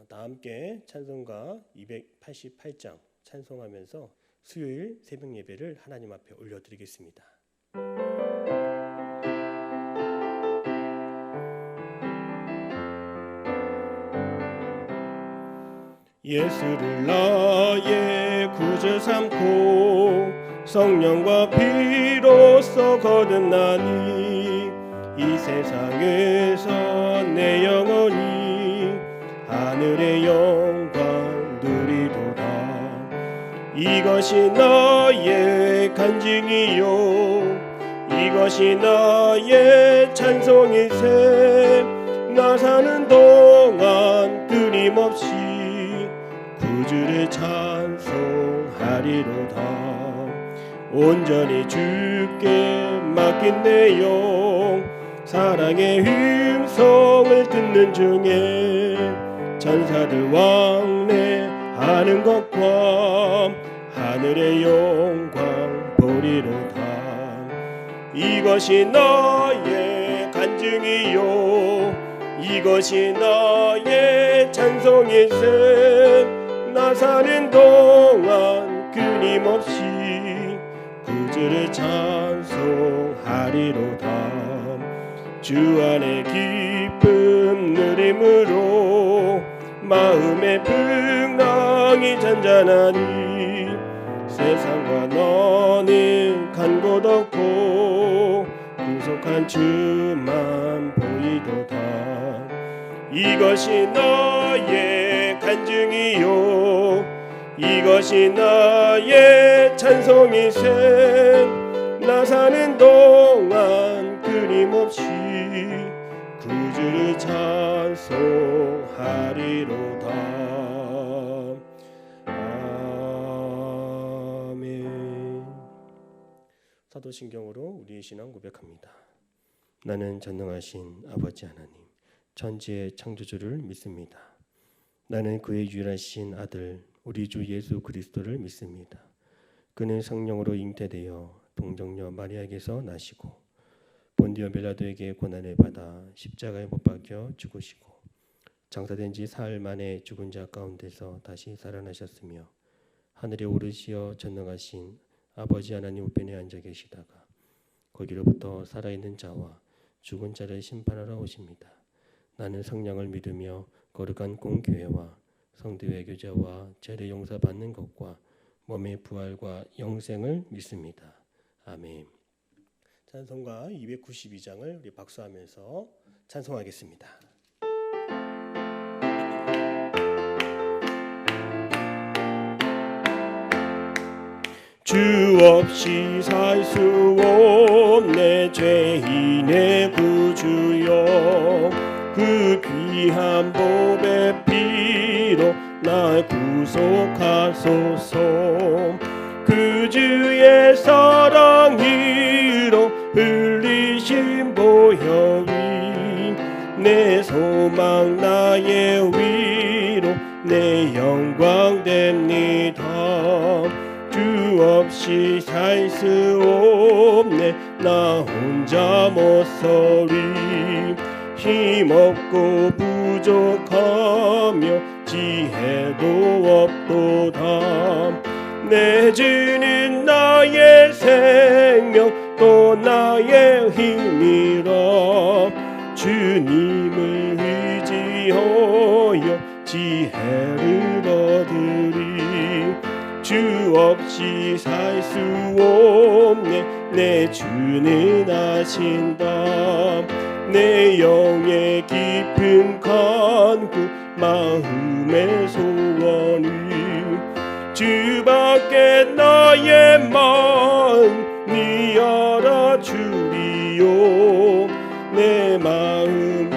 다 함께 찬송가 288장 찬송하면서 수요일 새벽 예배를 하나님 앞에 올려드리겠습니다. 예수를 나의 구주 삼고 성령과 피로써 거듭나니 이 세상에서 내 영혼이 하늘의 영광 누리도다. 이것이 나의 간증이요 이것이 나의 찬송일세. 나 사는 동안 끊임없이 구주를 찬송하리로다. 온전히 주께 맡긴 내 영 사랑의 음성을 듣는 중에 천사들 왕래하는 것과 하늘의 영광 보리로다. 이것이 나의 간증이요 이것이 나의 찬송일세. 나 사는 동안 끊임없이 구주를 찬송하리로다. 주 안에 기쁨 누림으로 마음의 풍랑이 잔잔하니 세상과 너는 간 곳 없고 구속한 주만 보이도다. 이것이 나의 간증이요 이것이 나의 찬송일세. 나 사는 동안 끊임없이 구주를 찬송하리로다. 아멘. 사도신경으로 우리의 신앙 고백합니다. 나는 전능하신 아버지 하나님 천지의 창조주를 믿습니다. 나는 그의 유일하신 아들 우리 주 예수 그리스도를 믿습니다. 그는 성령으로 잉태되어 동정녀 마리아에게서 나시고 본디오 빌라도에게 고난을 받아 십자가에 못 박혀 죽으시고 장사된 지 사흘 만에 죽은 자 가운데서 다시 살아나셨으며 하늘에 오르시어 전능하신 아버지 하나님 우편에 앉아 계시다가 거기로부터 살아있는 자와 죽은 자를 심판하러 오십니다. 나는 성령을 믿으며 거룩한 공교회와 성도의 교제와 죄를 용서받는 것과 몸의 부활과 영생을 믿습니다. 아멘. 찬송가 292장을 우리 박수하면서 찬송하겠습니다. 주 없이 살 수 없네 죄인의 구주여. 그 귀한 보배 피로 날 구속하소서. 그 주의 사랑으로 흘리신 보혈이 내 소망 나의 위로 내 영광 됩니다. 주 없이 살 수 없네 나 혼자 못 서리. 힘없고 부족하며 지혜도 없도다. 내 주는 나의 생명 또 나의 힘이라. 주님을 의지하여 지혜를 얻으리. 주 없이 살 수 없네 내 주는 아신다. 내 영의 깊은 간구 마음의 소원이 주밖에 나의 마음이 알아주리요. 내 마음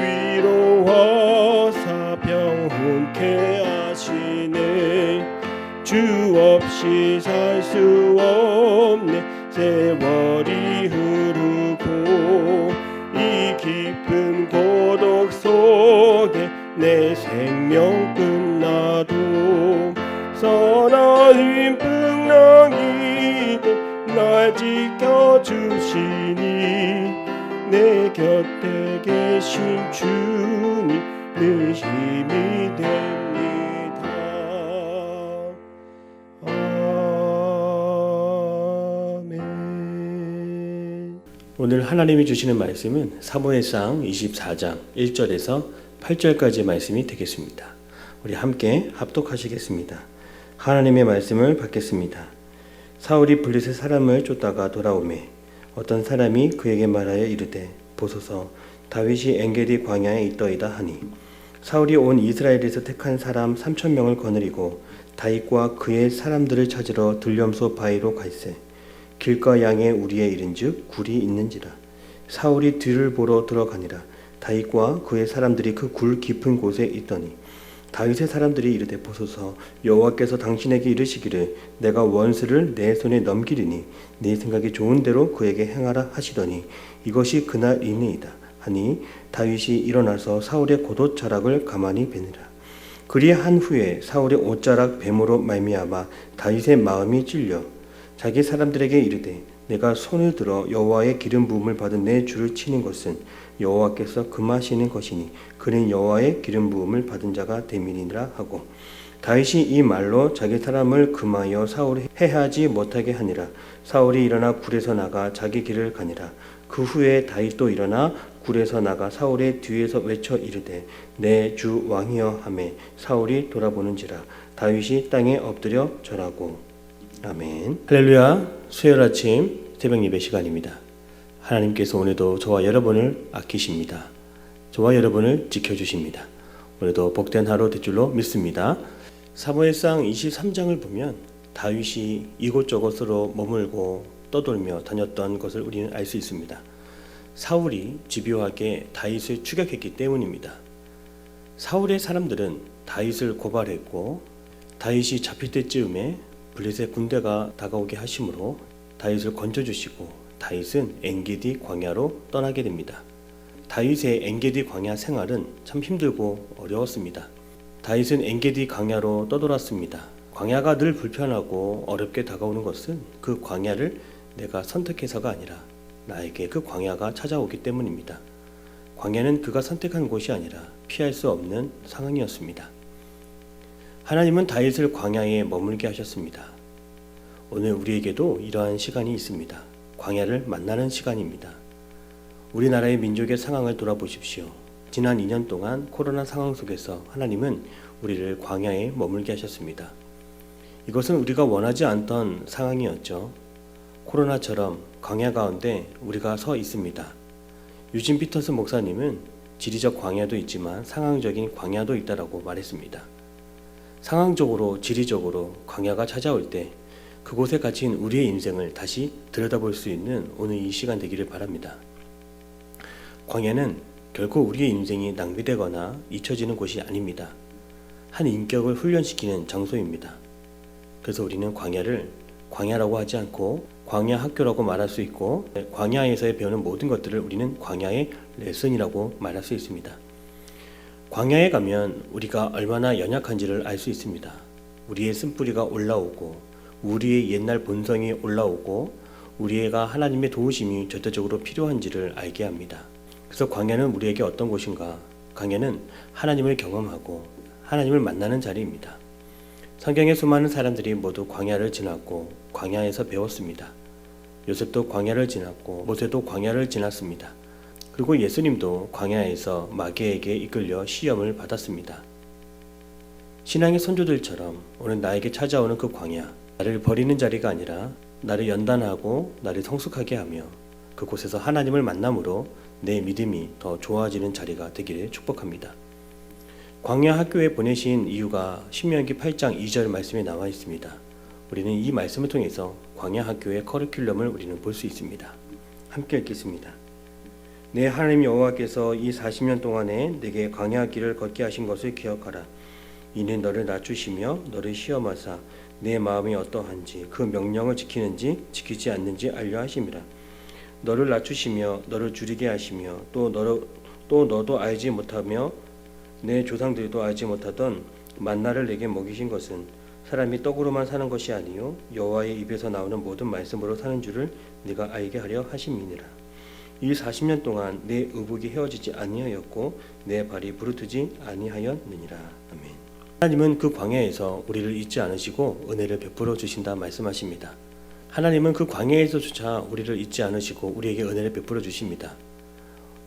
위로하사 평온케 하시네. 주 없이 살 수 없네 세월이 흐르고 이 깊은 고독 속에 내 생명 끝나도 선한 풍랑이도 날 지켜주시니 내 곁에 계신 주님 늘 힘이 됩니다. 오늘 하나님이 주시는 말씀은 사무엘상 24장 1절에서 8절까지 말씀이 되겠습니다. 우리 함께 합독하시겠습니다. 하나님의 말씀을 받겠습니다. 사울이 블레셋 사람을 쫓다가 돌아오매 어떤 사람이 그에게 말하여 이르되 보소서 다윗이 엔게디 광야에 있더이다 하니 사울이 온 이스라엘에서 택한 사람 3,000명을 거느리고 다윗과 그의 사람들을 찾으러 들렴소 바위로 갈새 길가 양에 우리에 이른즉 굴이 있는지라. 사울이 뒤를 보러 들어가니라. 다윗과 그의 사람들이 그 굴 깊은 곳에 있더니 다윗의 사람들이 이르되 보소서 여호와께서 당신에게 이르시기를 내가 원수를 내 손에 넘기리니 네 생각이 좋은 대로 그에게 행하라 하시더니 이것이 그날이니이다 하니 다윗이 일어나서 사울의 겉옷자락을 가만히 베니라. 그리한 후에 사울의 옷자락 뱀으로 말미암아 다윗의 마음이 찔려 자기 사람들에게 이르되 내가 손을 들어 여호와의 기름 부음을 받은 내 주를 치는 것은 여호와께서 금하시는 것이니 그는 여호와의 기름 부음을 받은 자가 됨이니라 하고 다윗이 이 말로 자기 사람을 금하여 사울이 해하지 못하게 하니라. 사울이 일어나 굴에서 나가 자기 길을 가니라. 그 후에 다윗도 일어나 굴에서 나가 사울의 뒤에서 외쳐 이르되 내 주 왕이여 하매 사울이 돌아보는지라. 다윗이 땅에 엎드려 절하고. 아멘. 할렐루야. 수요일 아침 새벽 예배 시간입니다. 하나님께서 오늘도 저와 여러분을 아끼십니다. 저와 여러분을 지켜주십니다. 오늘도 복된 하루 될 줄로 믿습니다. 사무엘상 23장을 보면 다윗이 이곳저곳으로 머물고 떠돌며 다녔던 것을 우리는 알 수 있습니다. 사울이 집요하게 다윗을 추격했기 때문입니다. 사울의 사람들은 다윗을 고발했고 다윗이 잡힐 때쯤에 블레셋 군대가 다가오게 하심으로 다윗을 건져주시고 다윗은 엔게디 광야로 떠나게 됩니다. 다윗의 엔게디 광야 생활은 참 힘들고 어려웠습니다. 다윗은 엔게디 광야로 떠돌았습니다. 광야가 늘 불편하고 어렵게 다가오는 것은 그 광야를 내가 선택해서가 아니라 나에게 그 광야가 찾아오기 때문입니다. 광야는 그가 선택한 곳이 아니라 피할 수 없는 상황이었습니다. 하나님은 다윗을 광야에 머물게 하셨습니다. 오늘 우리에게도 이러한 시간이 있습니다. 광야를 만나는 시간입니다. 우리나라의 민족의 상황을 돌아보십시오. 지난 2년 동안 코로나 상황 속에서 하나님은 우리를 광야에 머물게 하셨습니다. 이것은 우리가 원하지 않던 상황이었죠. 코로나처럼 광야 가운데 우리가 서 있습니다. 유진 피터스 목사님은 지리적 광야도 있지만 상황적인 광야도 있다라고 말했습니다. 상황적으로 지리적으로 광야가 찾아올 때 그곳에 갇힌 우리의 인생을 다시 들여다볼 수 있는 오늘 이 시간 되기를 바랍니다. 광야는 결코 우리의 인생이 낭비되거나 잊혀지는 곳이 아닙니다. 한 인격을 훈련시키는 장소입니다. 그래서 우리는 광야를 광야라고 하지 않고 광야 학교라고 말할 수 있고 광야에서 배우는 모든 것들을 우리는 광야의 레슨이라고 말할 수 있습니다. 광야에 가면 우리가 얼마나 연약한지를 알 수 있습니다. 우리의 쓴뿌리가 올라오고 우리의 옛날 본성이 올라오고 우리가 하나님의 도우심이 절대적으로 필요한지를 알게 합니다. 그래서 광야는 우리에게 어떤 곳인가? 광야는 하나님을 경험하고 하나님을 만나는 자리입니다. 성경의 수많은 사람들이 모두 광야를 지났고 광야에서 배웠습니다. 요셉도 광야를 지났고 모세도 광야를 지났습니다. 그리고 예수님도 광야에서 마귀에게 이끌려 시험을 받았습니다. 신앙의 선조들처럼 오늘 나에게 찾아오는 그 광야, 나를 버리는 자리가 아니라 나를 연단하고 나를 성숙하게 하며 그곳에서 하나님을 만남으로 내 믿음이 더 좋아지는 자리가 되기를 축복합니다. 광야 학교에 보내신 이유가 신명기 8장 2절 말씀에 나와 있습니다. 우리는 이 말씀을 통해서 광야 학교의 커리큘럼을 우리는 볼 수 있습니다. 함께 읽겠습니다. 내 하나님 여호와께서 이 40년 동안에 내게 광야 길을 걷게 하신 것을 기억하라. 이는 너를 낮추시며 너를 시험하사 내 마음이 어떠한지 그 명령을 지키는지 지키지 않는지 알려 하심이라. 너를 낮추시며 너를 줄이게 하시며 또 너도 알지 못하며 내 조상들도 알지 못하던 만나를 내게 먹이신 것은 사람이 떡으로만 사는 것이 아니요 여호와의 입에서 나오는 모든 말씀으로 사는 줄을 네가 알게 하려 하심이니라. 이 40년 동안 내 의복이 헤어지지 아니하였고 내 발이 부르트지 아니하였느니라. 아멘. 하나님은 그 광야에서 우리를 잊지 않으시고 은혜를 베풀어 주신다 말씀하십니다. 하나님은 그 광야에서조차 우리를 잊지 않으시고 우리에게 은혜를 베풀어 주십니다.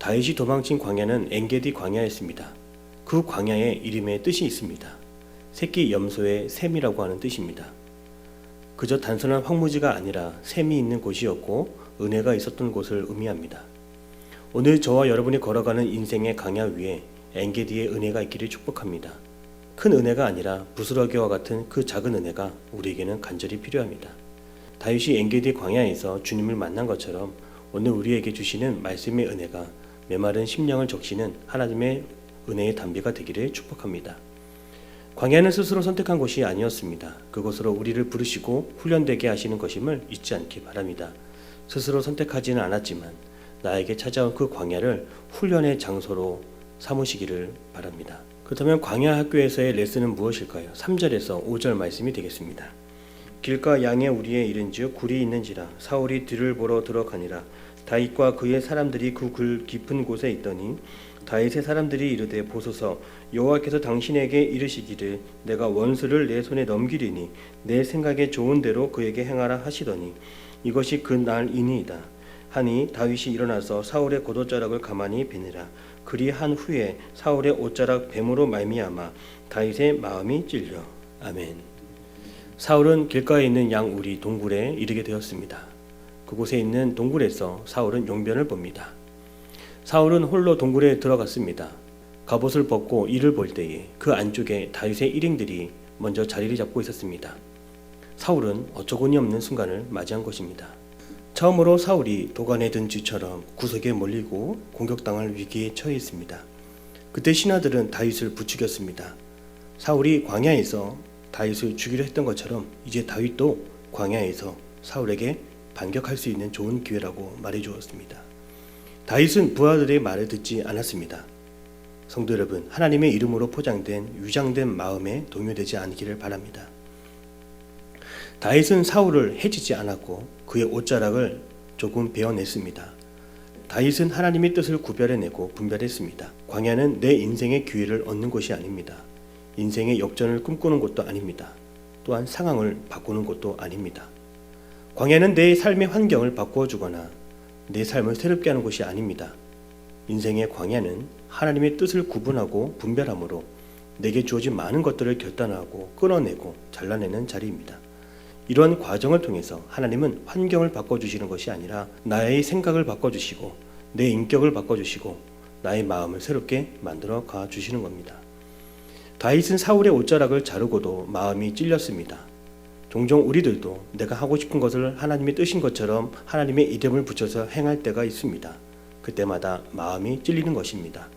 다윗이 도망친 광야는 엔게디 광야였습니다. 그 광야의 이름에 뜻이 있습니다. 새끼 염소의 샘이라고 하는 뜻입니다. 그저 단순한 황무지가 아니라 샘이 있는 곳이었고 은혜가 있었던 곳을 의미합니다. 오늘 저와 여러분이 걸어가는 인생의 강야 위에 엔게디의 은혜가 있기를 축복합니다. 큰 은혜가 아니라 부스러기와 같은 그 작은 은혜가 우리에게는 간절히 필요합니다. 다윗이 엔게디 광야에서 주님을 만난 것처럼 오늘 우리에게 주시는 말씀의 은혜가 메마른 심령을 적시는 하나님의 은혜의 담비가 되기를 축복합니다. 광야는 스스로 선택한 곳이 아니었습니다. 그곳으로 우리를 부르시고 훈련되게 하시는 것임을 잊지 않기 바랍니다. 스스로 선택하지는 않았지만 나에게 찾아온 그 광야를 훈련의 장소로 삼으시기를 바랍니다. 그렇다면 광야 학교에서의 레슨은 무엇일까요? 3절에서 5절 말씀이 되겠습니다. 길가 양의 우리에 이른즉 굴이 있는지라 사울이 뒤를 보러 들어가니라. 다윗과 그의 사람들이 그 굴 깊은 곳에 있더니 다윗의 사람들이 이르되 보소서 여호와께서 당신에게 이르시기를 내가 원수를 내 손에 넘기리니 내 생각에 좋은 대로 그에게 행하라 하시더니 이것이 그 날이니이다 하니 다윗이 일어나서 사울의 겉옷자락을 가만히 베니라. 그리한 후에 사울의 옷자락 뱀으로 말미암아 다윗의 마음이 찔려. 아멘. 사울은 길가에 있는 양 우리 동굴에 이르게 되었습니다. 그곳에 있는 동굴에서 사울은 용변을 봅니다. 사울은 홀로 동굴에 들어갔습니다. 갑옷을 벗고 이를 볼 때에 그 안쪽에 다윗의 일행들이 먼저 자리를 잡고 있었습니다. 사울은 어처구니 없는 순간을 맞이한 것입니다. 처음으로 사울이 도간에 든 쥐처럼 구석에 몰리고 공격당할 위기에 처해 있습니다. 그때 신하들은 다윗을 부추겼습니다. 사울이 광야에서 다윗을 죽이려 했던 것처럼 이제 다윗도 광야에서 사울에게 반격할 수 있는 좋은 기회라고 말해 주었습니다. 다윗은 부하들의 말을 듣지 않았습니다. 성도 여러분, 하나님의 이름으로 포장된 위장된 마음에 동요되지 않기를 바랍니다. 다윗은 사울을 해치지 않았고 그의 옷자락을 조금 베어냈습니다. 다윗은 하나님의 뜻을 구별해내고 분별했습니다. 광야는 내 인생의 기회를 얻는 곳이 아닙니다. 인생의 역전을 꿈꾸는 곳도 아닙니다. 또한 상황을 바꾸는 곳도 아닙니다. 광야는 내 삶의 환경을 바꾸어 주거나 내 삶을 새롭게 하는 곳이 아닙니다. 인생의 광야는 하나님의 뜻을 구분하고 분별함으로 내게 주어진 많은 것들을 결단하고 끌어내고 잘라내는 자리입니다. 이러한 과정을 통해서 하나님은 환경을 바꿔주시는 것이 아니라 나의 생각을 바꿔주시고 내 인격을 바꿔주시고 나의 마음을 새롭게 만들어 가주시는 겁니다. 다윗은 사울의 옷자락을 자르고도 마음이 찔렸습니다. 종종 우리들도 내가 하고 싶은 것을 하나님의 뜻인 것처럼 하나님의 이름을 붙여서 행할 때가 있습니다. 그때마다 마음이 찔리는 것입니다.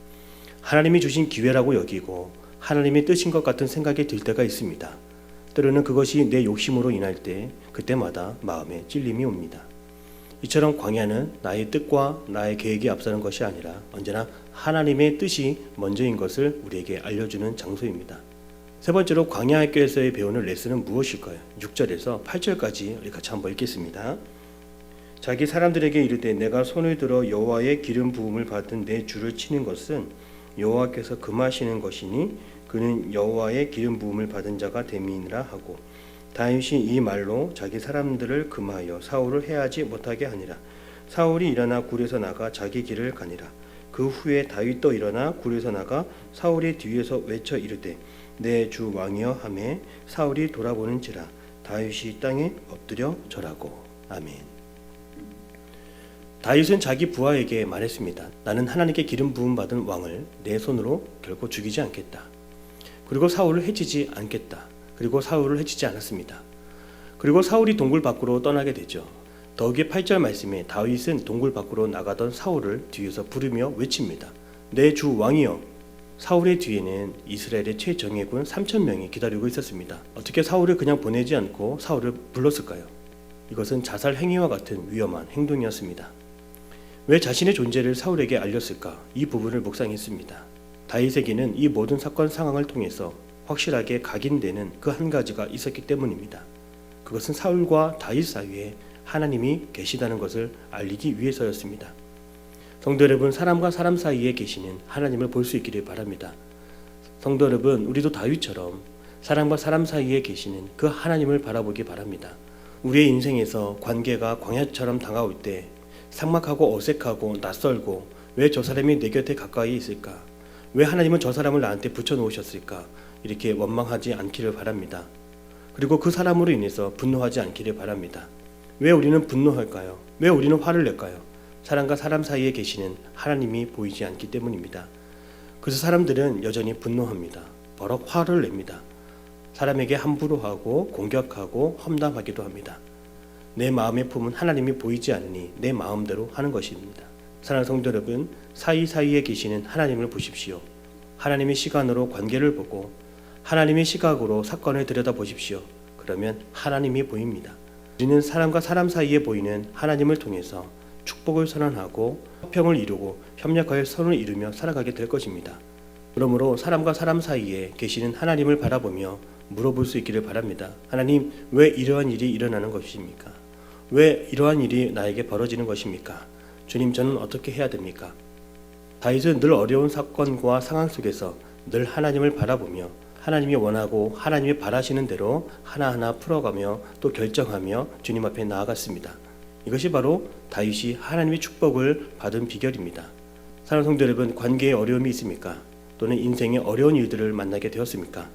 하나님이 주신 기회라고 여기고 하나님의 뜻인 것 같은 생각이 들 때가 있습니다. 때로는 그것이 내 욕심으로 인할 때 그때마다 마음에 찔림이 옵니다. 이처럼 광야는 나의 뜻과 나의 계획이 앞서는 것이 아니라 언제나 하나님의 뜻이 먼저인 것을 우리에게 알려주는 장소입니다. 세 번째로 광야 학교에서의 배우는 레슨은 무엇일까요? 6절에서 8절까지 우리 같이 한번 읽겠습니다. 자기 사람들에게 이르되 내가 손을 들어 여호와의 기름 부음을 받은 내 주를 치는 것은 여호와께서 금하시는 것이니 그는 여호와의 기름 부음을 받은 자가 됨이니라 하고 다윗이 이 말로 자기 사람들을 금하여 사울을 해하지 못하게 하니라. 사울이 일어나 굴에서 나가 자기 길을 가니라. 그 후에 다윗도 일어나 굴에서 나가 사울의 뒤에서 외쳐 이르되 내 주 왕이여 하매 사울이 돌아보는지라 다윗이 땅에 엎드려 절하고. 아멘. 다윗은 자기 부하에게 말했습니다. 나는 하나님께 기름 부음 받은 왕을 내 손으로 결코 죽이지 않겠다. 그리고 사울을 해치지 않겠다. 그리고 사울을 해치지 않았습니다. 그리고 사울이 동굴 밖으로 떠나게 되죠. 더욱이 8절 말씀에 다윗은 동굴 밖으로 나가던 사울을 뒤에서 부르며 외칩니다. 내 주 왕이여. 사울의 뒤에는 이스라엘의 최정예군 3,000명이 기다리고 있었습니다. 어떻게 사울을 그냥 보내지 않고 사울을 불렀을까요? 이것은 자살 행위와 같은 위험한 행동이었습니다. 왜 자신의 존재를 사울에게 알렸을까? 이 부분을 묵상했습니다. 다윗에게는 이 모든 사건 상황을 통해서 확실하게 각인되는 그 한 가지가 있었기 때문입니다. 그것은 사울과 다윗 사이에 하나님이 계시다는 것을 알리기 위해서였습니다. 성도 여러분, 사람과 사람 사이에 계시는 하나님을 볼 수 있기를 바랍니다. 성도 여러분, 우리도 다윗처럼 사람과 사람 사이에 계시는 그 하나님을 바라보기 바랍니다. 우리의 인생에서 관계가 광야처럼 다가올 때 삭막하고 어색하고 낯설고 왜 저 사람이 내 곁에 가까이 있을까? 왜 하나님은 저 사람을 나한테 붙여놓으셨을까? 이렇게 원망하지 않기를 바랍니다. 그리고 그 사람으로 인해서 분노하지 않기를 바랍니다. 왜 우리는 분노할까요? 왜 우리는 화를 낼까요? 사람과 사람 사이에 계시는 하나님이 보이지 않기 때문입니다. 그래서 사람들은 여전히 분노합니다. 버럭 화를 냅니다. 사람에게 함부로 하고 공격하고 험담하기도 합니다. 내 마음의 품은 하나님이 보이지 않으니 내 마음대로 하는 것입니다. 사랑하는 성도 여러분, 사이사이에 계시는 하나님을 보십시오. 하나님의 시간으로 관계를 보고 하나님의 시각으로 사건을 들여다보십시오. 그러면 하나님이 보입니다. 우리는 사람과 사람 사이에 보이는 하나님을 통해서 축복을 선언하고 화평을 이루고 협력하여 선을 이루며 살아가게 될 것입니다. 그러므로 사람과 사람 사이에 계시는 하나님을 바라보며 물어볼 수 있기를 바랍니다. 하나님, 왜 이러한 일이 일어나는 것입니까? 왜 이러한 일이 나에게 벌어지는 것입니까? 주님, 저는 어떻게 해야 됩니까? 다윗은 늘 어려운 사건과 상황 속에서 늘 하나님을 바라보며 하나님이 원하고 하나님이 바라시는 대로 하나하나 풀어가며 또 결정하며 주님 앞에 나아갔습니다. 이것이 바로 다윗이 하나님의 축복을 받은 비결입니다. 사랑하는 성도 여러분, 관계에 어려움이 있습니까? 또는 인생의 어려운 일들을 만나게 되었습니까?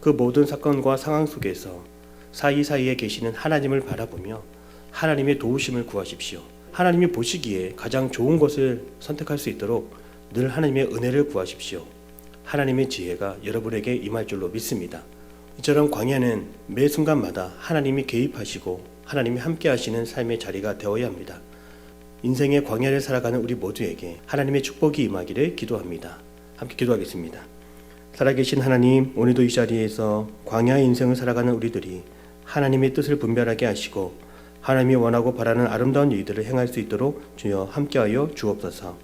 그 모든 사건과 상황 속에서 사이사이에 계시는 하나님을 바라보며 하나님의 도우심을 구하십시오. 하나님이 보시기에 가장 좋은 것을 선택할 수 있도록 늘 하나님의 은혜를 구하십시오. 하나님의 지혜가 여러분에게 임할 줄로 믿습니다. 이처럼 광야는 매 순간마다 하나님이 개입하시고 하나님이 함께 하시는 삶의 자리가 되어야 합니다. 인생의 광야를 살아가는 우리 모두에게 하나님의 축복이 임하기를 기도합니다. 함께 기도하겠습니다. 살아계신 하나님, 오늘도 이 자리에서 광야의 인생을 살아가는 우리들이 하나님의 뜻을 분별하게 하시고 하나님이 원하고 바라는 아름다운 일들을 행할 수 있도록 주여 함께하여 주옵소서.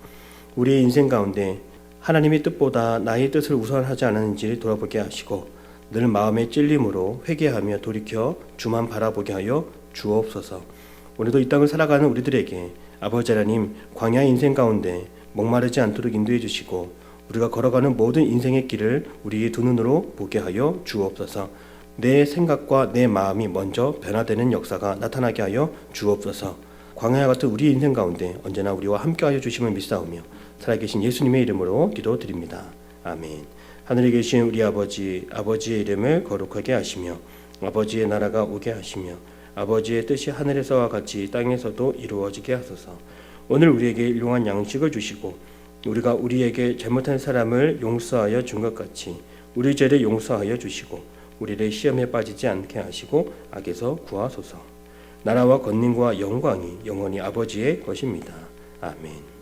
우리의 인생 가운데 하나님의 뜻보다 나의 뜻을 우선하지 않았는지를 돌아보게 하시고 늘 마음의 찔림으로 회개하며 돌이켜 주만 바라보게 하여 주옵소서. 오늘도 이 땅을 살아가는 우리들에게 아버지 하나님, 광야 인생 가운데 목마르지 않도록 인도해 주시고 우리가 걸어가는 모든 인생의 길을 우리의 두 눈으로 보게 하여 주옵소서. 내 생각과 내 마음이 먼저 변화되는 역사가 나타나게 하여 주옵소서. 광야 같은 우리 인생 가운데 언제나 우리와 함께하여 주심을 믿사오며 살아계신 예수님의 이름으로 기도드립니다. 아멘. 하늘에 계신 우리 아버지, 아버지의 이름을 거룩하게 하시며 아버지의 나라가 오게 하시며 아버지의 뜻이 하늘에서와 같이 땅에서도 이루어지게 하소서. 오늘 우리에게 일용할 양식을 주시고 우리가 우리에게 잘못한 사람을 용서하여 준 것 같이 우리 죄를 용서하여 주시고 우리를 시험에 빠지지 않게 하시고 악에서 구하소서. 나라와 권능과 영광이 영원히 아버지의 것입니다. 아멘.